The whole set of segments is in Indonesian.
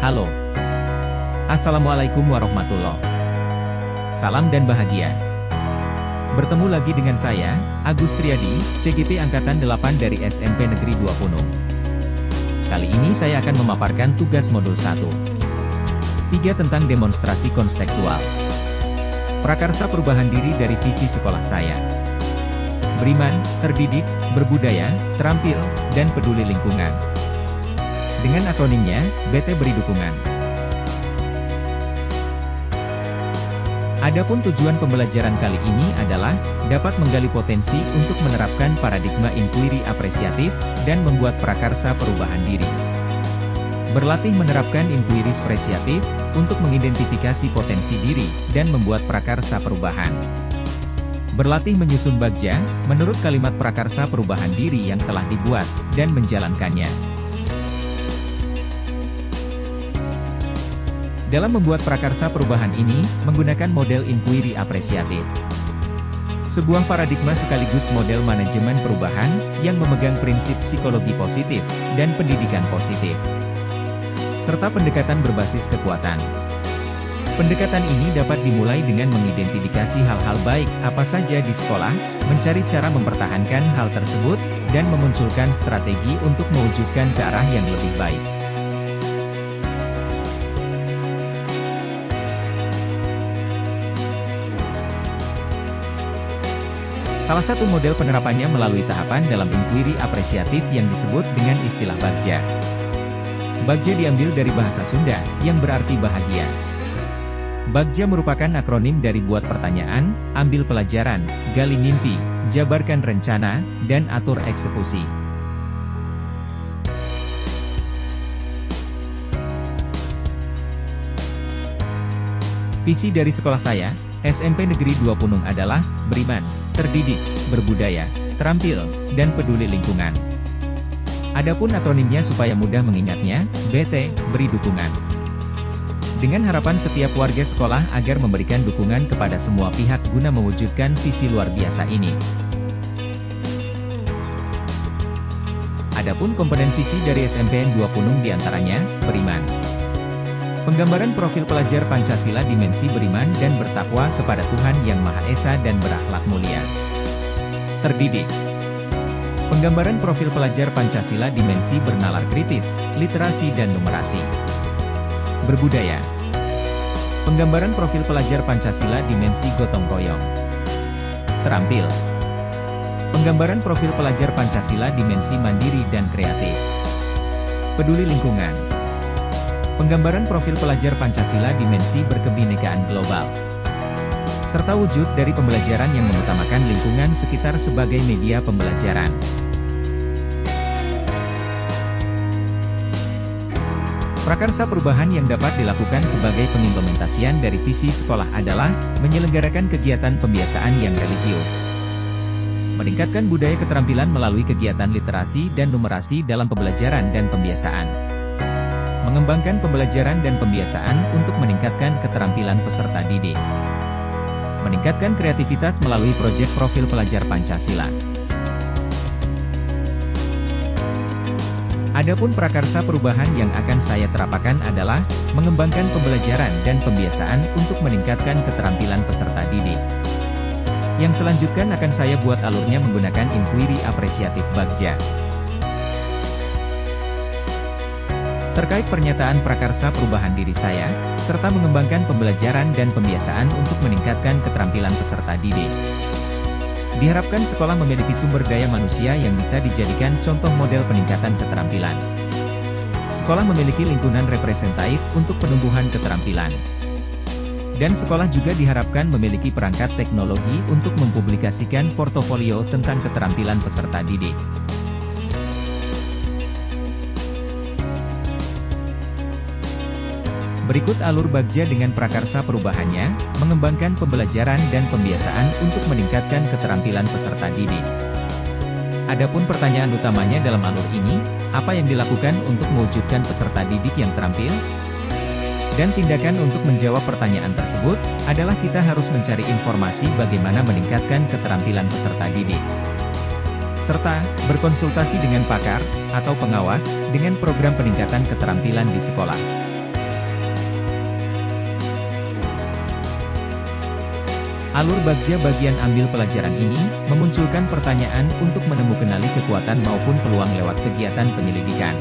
Halo. Assalamualaikum warahmatullahi. Salam dan bahagia. Bertemu lagi dengan saya, Agus Triadi, CGP Angkatan 8 dari SMP Negeri 2 Punung. Kali ini saya akan memaparkan tugas modul 1. 3 tentang demonstrasi konstekstual. Prakarsa perubahan diri dari visi sekolah saya. Beriman, terdidik, berbudaya, terampil, dan peduli lingkungan. Dengan akronimnya, BT beri dukungan. Adapun tujuan pembelajaran kali ini adalah, dapat menggali potensi untuk menerapkan paradigma inquiry apresiatif, dan membuat prakarsa perubahan diri. Berlatih menerapkan inquiry apresiatif, untuk mengidentifikasi potensi diri, dan membuat prakarsa perubahan. Berlatih menyusun bagja, menurut kalimat prakarsa perubahan diri yang telah dibuat, dan menjalankannya. Dalam membuat prakarsa perubahan ini, menggunakan model inquiry apresiatif. Sebuah paradigma sekaligus model manajemen perubahan, yang memegang prinsip psikologi positif, dan pendidikan positif. Serta pendekatan berbasis kekuatan. Pendekatan ini dapat dimulai dengan mengidentifikasi hal-hal baik apa saja di sekolah, mencari cara mempertahankan hal tersebut, dan memunculkan strategi untuk mewujudkan ke arah yang lebih baik. Salah satu model penerapannya melalui tahapan dalam inquiry apresiatif yang disebut dengan istilah bagja. Bagja diambil dari bahasa Sunda, yang berarti bahagia. Bagja merupakan akronim dari buat pertanyaan, ambil pelajaran, gali mimpi, jabarkan rencana, dan atur eksekusi. Visi dari sekolah saya, SMP Negeri 2 Punung adalah, beriman, terdidik, berbudaya, terampil, dan peduli lingkungan. Adapun akronimnya supaya mudah mengingatnya, BT, beri dukungan. Dengan harapan setiap warga sekolah agar memberikan dukungan kepada semua pihak guna mewujudkan visi luar biasa ini. Adapun komponen visi dari SMPN 2 Punung diantaranya, beriman. Penggambaran profil pelajar Pancasila dimensi beriman dan bertakwa kepada Tuhan Yang Maha Esa dan berakhlak mulia. Terdidik. Penggambaran profil pelajar Pancasila dimensi bernalar kritis, literasi dan numerasi. Berbudaya. Penggambaran profil pelajar Pancasila dimensi gotong royong. Terampil. Penggambaran profil pelajar Pancasila dimensi mandiri dan kreatif. Peduli lingkungan. Penggambaran profil pelajar Pancasila dimensi berkebinekaan global. Serta wujud dari pembelajaran yang mengutamakan lingkungan sekitar sebagai media pembelajaran. Prakarsa perubahan yang dapat dilakukan sebagai pengimplementasian dari visi sekolah adalah, menyelenggarakan kegiatan pembiasaan yang religius. Meningkatkan budaya keterampilan melalui kegiatan literasi dan numerasi dalam pembelajaran dan pembiasaan. Mengembangkan pembelajaran dan pembiasaan untuk meningkatkan keterampilan peserta didik. Meningkatkan kreativitas melalui proyek profil pelajar Pancasila. Adapun prakarsa perubahan yang akan saya terapkan adalah, mengembangkan pembelajaran dan pembiasaan untuk meningkatkan keterampilan peserta didik. Yang selanjutnya akan saya buat alurnya menggunakan inquiry apresiatif bagja. Terkait pernyataan prakarsa perubahan diri saya, serta mengembangkan pembelajaran dan pembiasaan untuk meningkatkan keterampilan peserta didik. Diharapkan sekolah memiliki sumber daya manusia yang bisa dijadikan contoh model peningkatan keterampilan. Sekolah memiliki lingkungan representatif untuk penumbuhan keterampilan. Dan sekolah juga diharapkan memiliki perangkat teknologi untuk mempublikasikan portofolio tentang keterampilan peserta didik. Berikut alur bagja dengan prakarsa perubahannya, mengembangkan pembelajaran dan pembiasaan untuk meningkatkan keterampilan peserta didik. Adapun pertanyaan utamanya dalam alur ini, apa yang dilakukan untuk mewujudkan peserta didik yang terampil? Dan tindakan untuk menjawab pertanyaan tersebut, adalah kita harus mencari informasi bagaimana meningkatkan keterampilan peserta didik. Serta, berkonsultasi dengan pakar, atau pengawas, dengan program peningkatan keterampilan di sekolah. Alur Bagja bagian ambil pelajaran ini, memunculkan pertanyaan untuk menemukan kekuatan maupun peluang lewat kegiatan penyelidikan.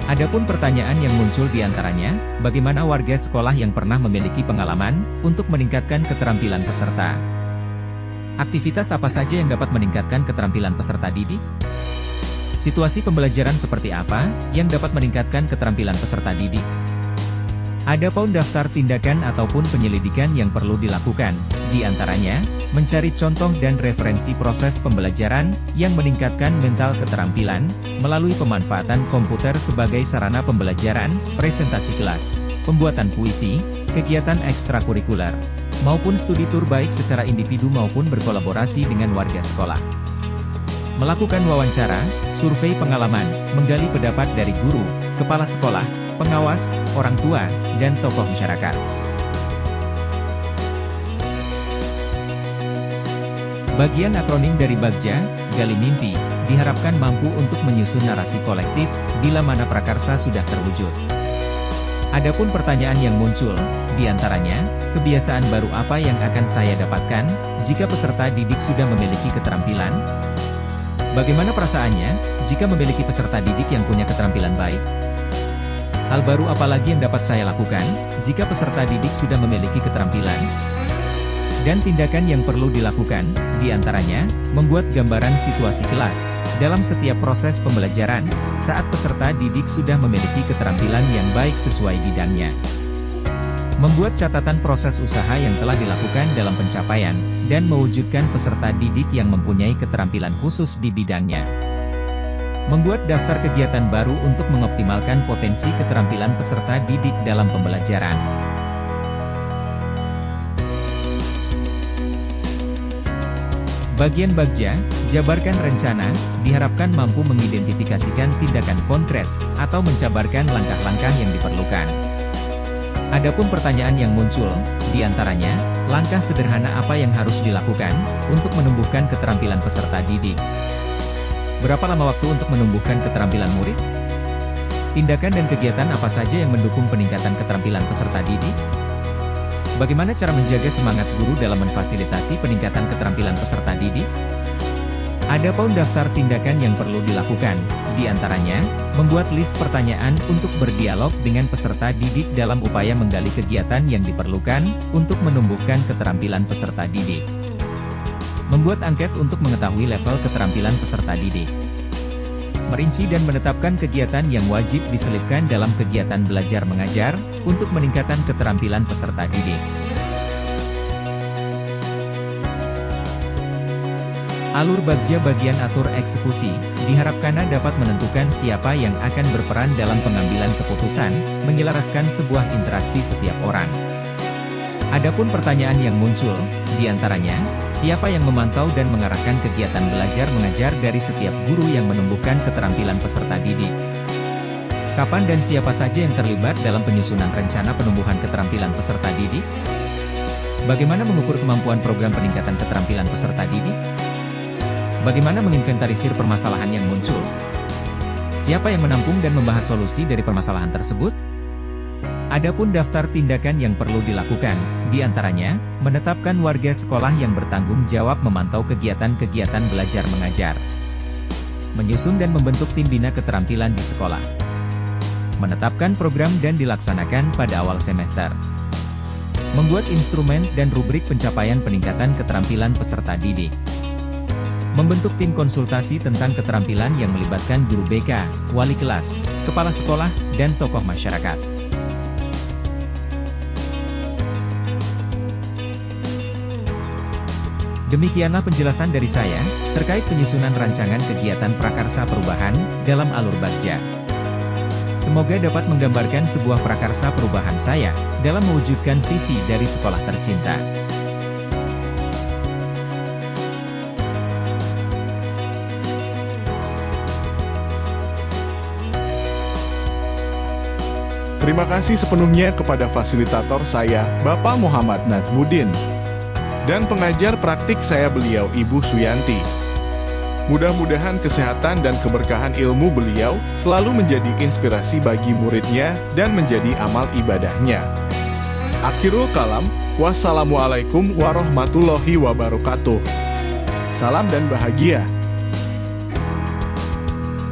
Adapun pertanyaan yang muncul diantaranya, bagaimana warga sekolah yang pernah memiliki pengalaman, untuk meningkatkan keterampilan peserta? Aktivitas apa saja yang dapat meningkatkan keterampilan peserta didik? Situasi pembelajaran seperti apa, yang dapat meningkatkan keterampilan peserta didik? Adapun daftar tindakan ataupun penyelidikan yang perlu dilakukan, diantaranya, mencari contoh dan referensi proses pembelajaran, yang meningkatkan mental keterampilan, melalui pemanfaatan komputer sebagai sarana pembelajaran, presentasi kelas, pembuatan puisi, kegiatan ekstrakurikuler, maupun studi tur baik secara individu maupun berkolaborasi dengan warga sekolah. Melakukan wawancara, survei pengalaman, menggali pendapat dari guru, kepala sekolah, pengawas, orang tua, dan tokoh masyarakat. Bagian akronim dari Bagja, Gali Mimpi, diharapkan mampu untuk menyusun narasi kolektif, bila mana prakarsa sudah terwujud. Adapun pertanyaan yang muncul, diantaranya, kebiasaan baru apa yang akan saya dapatkan, jika peserta didik sudah memiliki keterampilan? Bagaimana perasaannya, jika memiliki peserta didik yang punya keterampilan baik? Hal baru apa lagi yang dapat saya lakukan, jika peserta didik sudah memiliki keterampilan? Dan tindakan yang perlu dilakukan, diantaranya, membuat gambaran situasi kelas, dalam setiap proses pembelajaran, saat peserta didik sudah memiliki keterampilan yang baik sesuai bidangnya. Membuat catatan proses usaha yang telah dilakukan dalam pencapaian, dan mewujudkan peserta didik yang mempunyai keterampilan khusus di bidangnya. Membuat daftar kegiatan baru untuk mengoptimalkan potensi keterampilan peserta didik dalam pembelajaran. Bagian Bagja, jabarkan rencana, diharapkan mampu mengidentifikasikan tindakan konkret, atau menjabarkan langkah-langkah yang diperlukan. Adapun pertanyaan yang muncul, diantaranya, langkah sederhana apa yang harus dilakukan, untuk menumbuhkan keterampilan peserta didik? Berapa lama waktu untuk menumbuhkan keterampilan murid? Tindakan dan kegiatan apa saja yang mendukung peningkatan keterampilan peserta didik? Bagaimana cara menjaga semangat guru dalam memfasilitasi peningkatan keterampilan peserta didik? Adapun daftar tindakan yang perlu dilakukan, diantaranya, membuat list pertanyaan untuk berdialog dengan peserta didik dalam upaya menggali kegiatan yang diperlukan, untuk menumbuhkan keterampilan peserta didik. Membuat angket untuk mengetahui level keterampilan peserta didik. Merinci dan menetapkan kegiatan yang wajib diselipkan dalam kegiatan belajar mengajar, untuk meningkatkan keterampilan peserta didik. Alur Bagja bagian atur eksekusi, diharapkan dapat menentukan siapa yang akan berperan dalam pengambilan keputusan, menyelaraskan sebuah interaksi setiap orang. Adapun pertanyaan yang muncul, diantaranya, siapa yang memantau dan mengarahkan kegiatan belajar mengajar dari setiap guru yang menumbuhkan keterampilan peserta didik? Kapan dan siapa saja yang terlibat dalam penyusunan rencana penumbuhan keterampilan peserta didik? Bagaimana mengukur kemampuan program peningkatan keterampilan peserta didik? Bagaimana menginventarisir permasalahan yang muncul? Siapa yang menampung dan membahas solusi dari permasalahan tersebut? Adapun daftar tindakan yang perlu dilakukan, diantaranya, menetapkan warga sekolah yang bertanggung jawab memantau kegiatan-kegiatan belajar mengajar. Menyusun dan membentuk tim bina keterampilan di sekolah. Menetapkan program dan dilaksanakan pada awal semester. Membuat instrumen dan rubrik pencapaian peningkatan keterampilan peserta didik. Membentuk tim konsultasi tentang keterampilan yang melibatkan guru BK, wali kelas, kepala sekolah, dan tokoh masyarakat. Demikianlah penjelasan dari saya, terkait penyusunan rancangan kegiatan prakarsa perubahan, dalam alur Bagja. Semoga dapat menggambarkan sebuah prakarsa perubahan saya, dalam mewujudkan visi dari sekolah tercinta. Terima kasih sepenuhnya kepada fasilitator saya, Bapak Muhammad Najmuddin, dan pengajar praktik saya beliau, Ibu Suyanti. Mudah-mudahan kesehatan dan keberkahan ilmu beliau selalu menjadi inspirasi bagi muridnya dan menjadi amal ibadahnya. Akhirul kalam, wassalamualaikum warahmatullahi wabarakatuh. Salam dan bahagia.